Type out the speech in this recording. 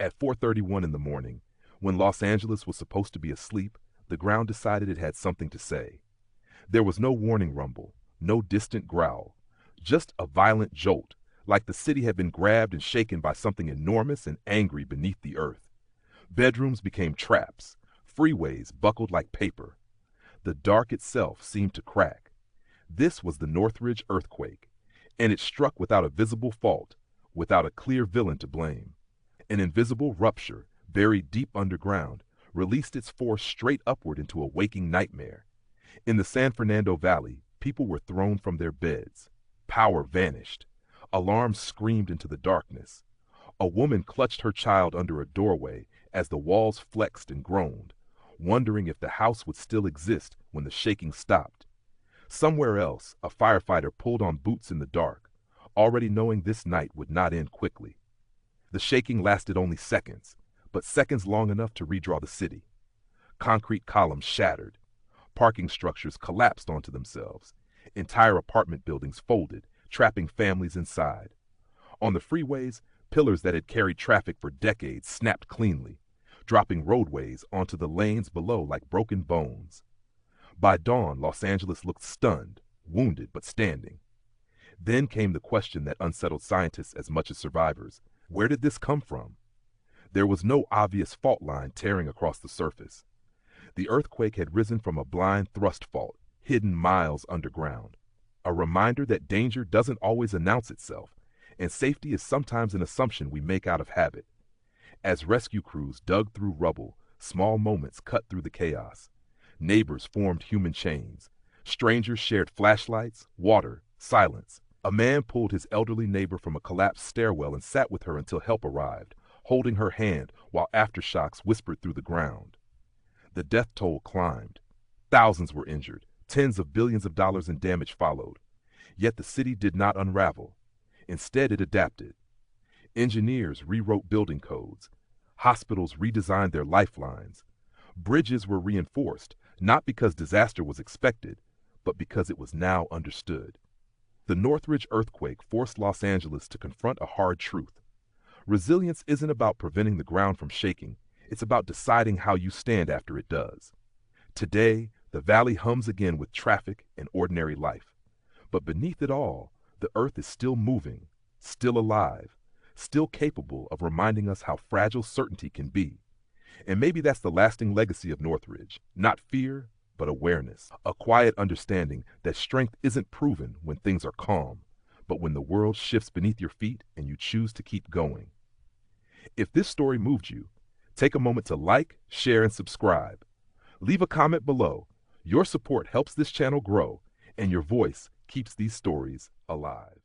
At 4:31 in the morning, when Los Angeles was supposed to be asleep, the ground decided it had something to say. There was no warning rumble, no distant growl, just a violent jolt, like the city had been grabbed and shaken by something enormous and angry beneath the earth. Bedrooms became traps, freeways buckled like paper. The dark itself seemed to crack. This was the Northridge Earthquake, and it struck without a visible fault, without a clear villain to blame. An invisible rupture, buried deep underground, released its force straight upward into a waking nightmare. In the San Fernando Valley, people were thrown from their beds. Power vanished. Alarms screamed into the darkness. A woman clutched her child under a doorway as the walls flexed and groaned, wondering if the house would still exist when the shaking stopped. Somewhere else, a firefighter pulled on boots in the dark, already knowing this night would not end quickly. The shaking lasted only seconds, but seconds long enough to redraw the city. Concrete columns shattered. Parking structures collapsed onto themselves. Entire apartment buildings folded, trapping families inside. On the freeways, pillars that had carried traffic for decades snapped cleanly, dropping roadways onto the lanes below like broken bones. By dawn, Los Angeles looked stunned, wounded but standing. Then came the question that unsettled scientists as much as survivors. Where did this come from? There was no obvious fault line tearing across the surface. The earthquake had risen from a blind thrust fault, hidden miles underground. A reminder that danger doesn't always announce itself, and safety is sometimes an assumption we make out of habit. As rescue crews dug through rubble, small moments cut through the chaos. Neighbors formed human chains. Strangers shared flashlights, water, silence. A man pulled his elderly neighbor from a collapsed stairwell and sat with her until help arrived, holding her hand while aftershocks whispered through the ground. The death toll climbed. Thousands were injured. Tens of billions of dollars in damage followed. Yet the city did not unravel. Instead, it adapted. Engineers rewrote building codes. Hospitals redesigned their lifelines. Bridges were reinforced, not because disaster was expected, but because it was now understood. The Northridge earthquake forced Los Angeles to confront a hard truth. Resilience isn't about preventing the ground from shaking. It's about deciding how you stand after it does. Today, the valley hums again with traffic and ordinary life. But beneath it all, the earth is still moving, still alive, still capable of reminding us how fragile certainty can be. And maybe that's the lasting legacy of Northridge, not fear, but awareness, a quiet understanding that strength isn't proven when things are calm, but when the world shifts beneath your feet and you choose to keep going. If this story moved you, take a moment to like, share, and subscribe. Leave a comment below. Your support helps this channel grow, and your voice keeps these stories alive.